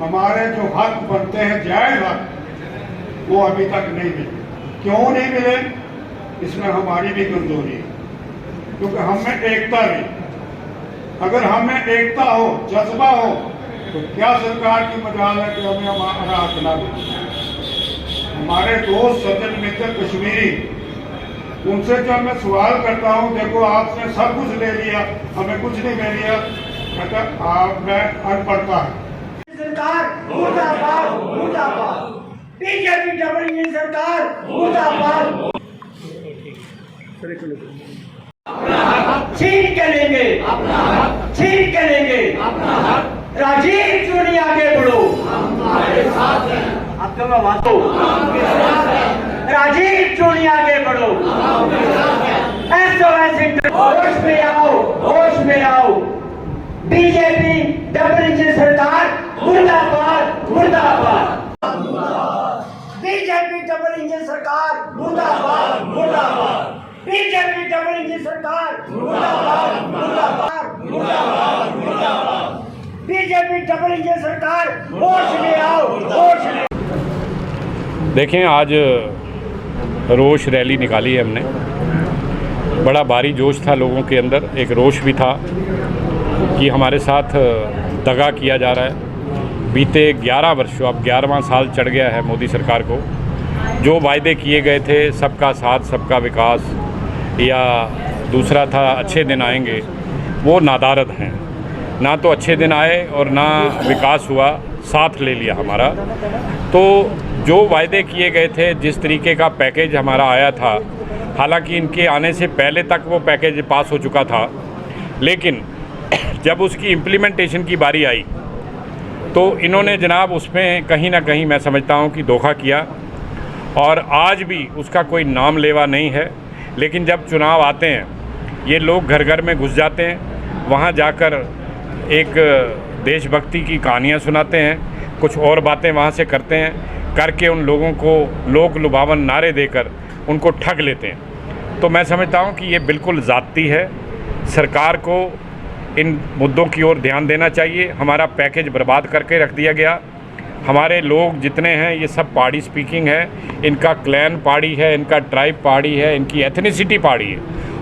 हमारे जो हक बनते हैं जायज हक, वो अभी तक नहीं मिले। क्यों नहीं मिले? इसमें हमारी भी कमजोरी है, क्योंकि हम में एकता नहीं। अगर हमें एकता हो, जज्बा हो, तो क्या सरकार की मजाल है कि हमें हमारा हक ना मिले। हमारे दोस्त सज्जन मित्र कश्मीरी, उनसे जब मैं सवाल करता हूं, देखो आपने सब कुछ ले लिया, हमें कुछ नहीं ले लिया, कहता आप मैं अनपढ़ता है। सरकार मुर्दाबाद मुर्दाबाद, बीजेपी डबल इंजन सरकार मुर्दाबाद। छीन के लेंगे, छीन के लेंगे। राजीव क्यों नहीं आगे बढ़ो, आपका मैं बात हो। राजीव क्यों नहीं आगे बढ़ो, होश में आओ, होश में आओ। बीजेपी डबल इंजन सरकार मुर्दाबाद मुर्दाबाद। बीजेपी डबल इंजन सरकार मुर्दाबाद मुर्दाबाद। बीजेपी डबल इंजन सरकार मुर्दाबाद मुर्दाबाद मुर्दाबाद मुर्दाबाद। बीजेपी डबल इंजन सरकार होश में आओ, होश में। देखें, आज रोष रैली निकाली है हमने। बड़ा भारी जोश था लोगों के अंदर, एक रोष भी था कि हमारे साथ दगा किया जा रहा है। बीते 11 वर्षों, अब 11वां साल चढ़ गया है मोदी सरकार को। जो वायदे किए गए थे, सबका साथ सबका विकास, या दूसरा था अच्छे दिन आएंगे, वो नादारद हैं। ना तो अच्छे दिन आए और ना विकास हुआ, साथ ले लिया हमारा। तो जो वायदे किए गए थे, जिस तरीके का पैकेज हमारा आया था, हालांकि इनके आने से पहले तक वो पैकेज पास हो चुका था, लेकिन जब उसकी इम्प्लीमेंटेशन की बारी आई तो इन्होंने जनाब उसमें कहीं ना कहीं मैं समझता हूँ कि धोखा किया, और आज भी उसका कोई नाम लेवा नहीं है। लेकिन जब चुनाव आते हैं, ये लोग घर घर में घुस जाते हैं, वहाँ जाकर एक देशभक्ति की कहानियाँ सुनाते हैं, कुछ और बातें वहाँ से करते हैं, करके उन लोगों को लोक लुभावन नारे देकर उनको ठग लेते हैं। तो मैं समझता हूँ कि ये बिल्कुल ज़ाती है। सरकार को इन मुद्दों की ओर ध्यान देना चाहिए। हमारा पैकेज बर्बाद करके रख दिया गया। हमारे लोग जितने हैं ये सब पहाड़ी स्पीकिंग है, इनका क्लैन पहाड़ी है, इनका ट्राइब पहाड़ी है, इनकी एथनिसिटी पहाड़ी है,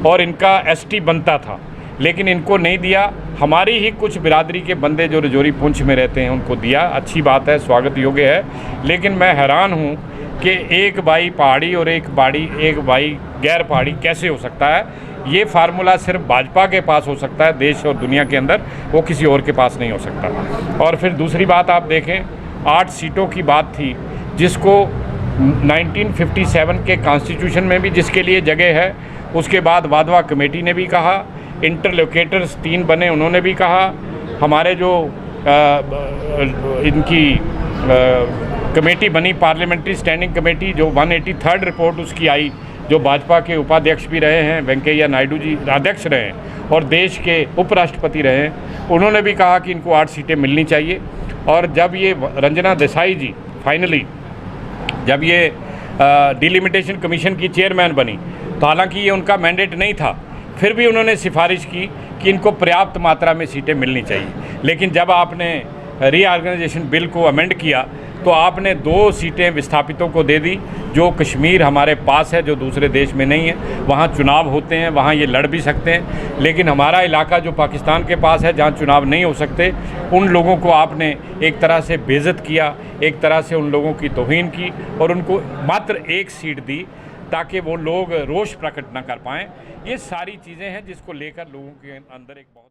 और इनका एसटी बनता था, लेकिन इनको नहीं दिया। हमारी ही कुछ बिरादरी के बंदे जो रजौरी पुंछ में रहते हैं उनको दिया। अच्छी बात है, स्वागत योग्य है। लेकिन मैं हैरान हूँ कि एक भाई पहाड़ी और एक भाई गैर पहाड़ी कैसे हो सकता है। ये फार्मूला सिर्फ भाजपा के पास हो सकता है देश और दुनिया के अंदर, वो किसी और के पास नहीं हो सकता। और फिर दूसरी बात आप देखें, 8 सीटों की बात थी, जिसको 1957 के कॉन्स्टिट्यूशन में भी जिसके लिए जगह है, उसके बाद वादवा कमेटी ने भी कहा, इंटरलोकेटर्स 3 बने, उन्होंने भी कहा, हमारे जो इनकी कमेटी बनी पार्लियामेंट्री स्टैंडिंग कमेटी, जो 183rd रिपोर्ट उसकी आई, जो भाजपा के उपाध्यक्ष भी रहे हैं, वेंकैया नायडू जी अध्यक्ष रहे हैं और देश के उपराष्ट्रपति रहे हैं, उन्होंने भी कहा कि इनको 8 सीटें मिलनी चाहिए। और जब ये रंजना देसाई जी फाइनली जब ये डिलिमिटेशन कमीशन की चेयरमैन बनी, तो हालांकि ये उनका मैंडेट नहीं था, फिर भी उन्होंने सिफारिश की कि इनको पर्याप्त मात्रा में सीटें मिलनी चाहिए। लेकिन जब आपने रीऑर्गेनाइजेशन बिल को अमेंड किया तो आपने 2 सीटें विस्थापितों को दे दी। जो कश्मीर हमारे पास है, जो दूसरे देश में नहीं है, वहाँ चुनाव होते हैं, वहाँ ये लड़ भी सकते हैं। लेकिन हमारा इलाका जो पाकिस्तान के पास है, जहाँ चुनाव नहीं हो सकते, उन लोगों को आपने एक तरह से बेइज्जत किया, एक तरह से उन लोगों की तौहीन की, और उनको मात्र 1 सीट दी ताकि वो लोग रोष प्रकट न कर पाएँ। ये सारी चीज़ें हैं जिसको लेकर लोगों के अंदर एक बहुत